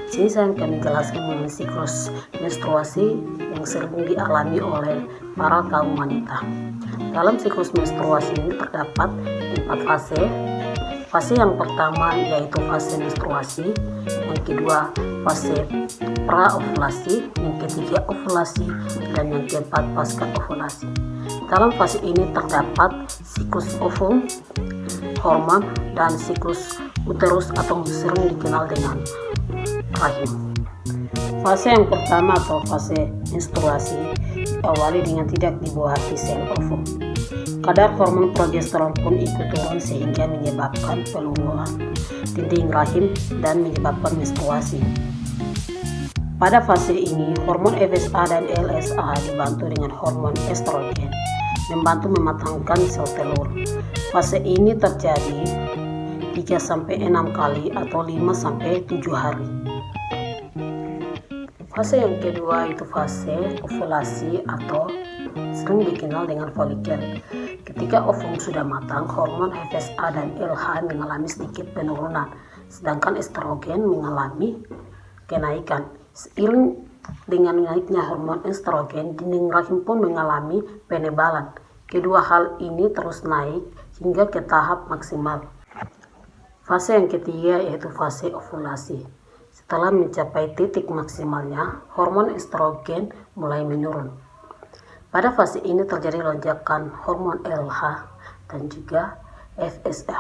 Sini saya akan menjelaskan mengenai siklus menstruasi yang sering dialami oleh para kaum wanita. Dalam siklus menstruasi ini terdapat 4 fase. Fase yang pertama yaitu fase menstruasi, yang kedua fase pra-ovulasi, yang ketiga ovulasi, dan yang keempat pasca ovulasi. Dalam fase ini terdapat siklus ovum, hormon, dan siklus uterus atau sering dikenal dengan rahim. Fase yang pertama atau fase menstruasi diawali dengan tidak dibuahi sel ovum. Kadar hormon progesteron pun ikut turun sehingga menyebabkan peluruhan dinding rahim dan menyebabkan menstruasi. Pada fase ini, hormon FSH dan LSH dibantu dengan hormon estrogen, membantu mematangkan sel telur. Fase ini terjadi 3-6 kali atau 5-7 hari. Fase yang kedua itu fase ovulasi atau sering dikenal dengan folikel. Ketika ovum sudah matang, hormon FSH dan LH mengalami sedikit penurunan, sedangkan estrogen mengalami kenaikan. Seiring dengan naiknya hormon estrogen, dinding rahim pun mengalami penebalan. Kedua hal ini terus naik hingga ke tahap maksimal. Fase yang ketiga yaitu fase ovulasi. Setelah mencapai titik maksimalnya, hormon estrogen mulai menurun. Pada fase ini terjadi lonjakan hormon LH dan juga FSH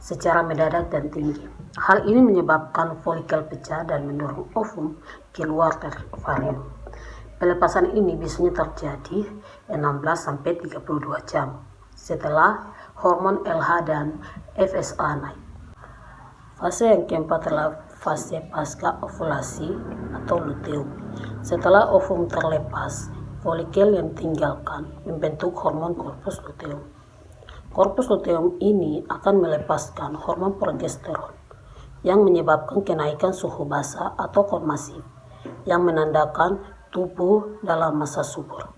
secara mendadak dan tinggi. Hal ini menyebabkan folikel pecah dan mendorong ovum keluar dari ovarium. Pelepasan ini biasanya terjadi 16-32 jam setelah hormon LH dan FSH naik. Fase yang keempat adalah fase pasca ovulasi atau luteum. Setelah ovum terlepas, folikel yang ditinggalkan membentuk hormon korpus luteum. Korpus luteum ini akan melepaskan hormon progesteron yang menyebabkan kenaikan suhu basa atau hormasif yang menandakan tubuh dalam masa subur.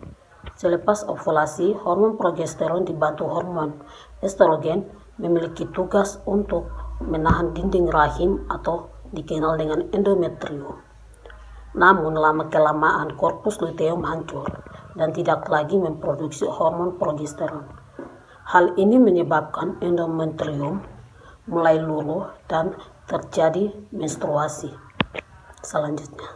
Selepas ovulasi, hormon progesteron dibantu hormon estrogen memiliki tugas untuk menahan dinding rahim atau dikenal dengan endometrium. Namun lama-kelamaan korpus luteum hancur dan tidak lagi memproduksi hormon progesteron. Hal ini menyebabkan endometrium mulai luluh dan terjadi menstruasi. Selanjutnya,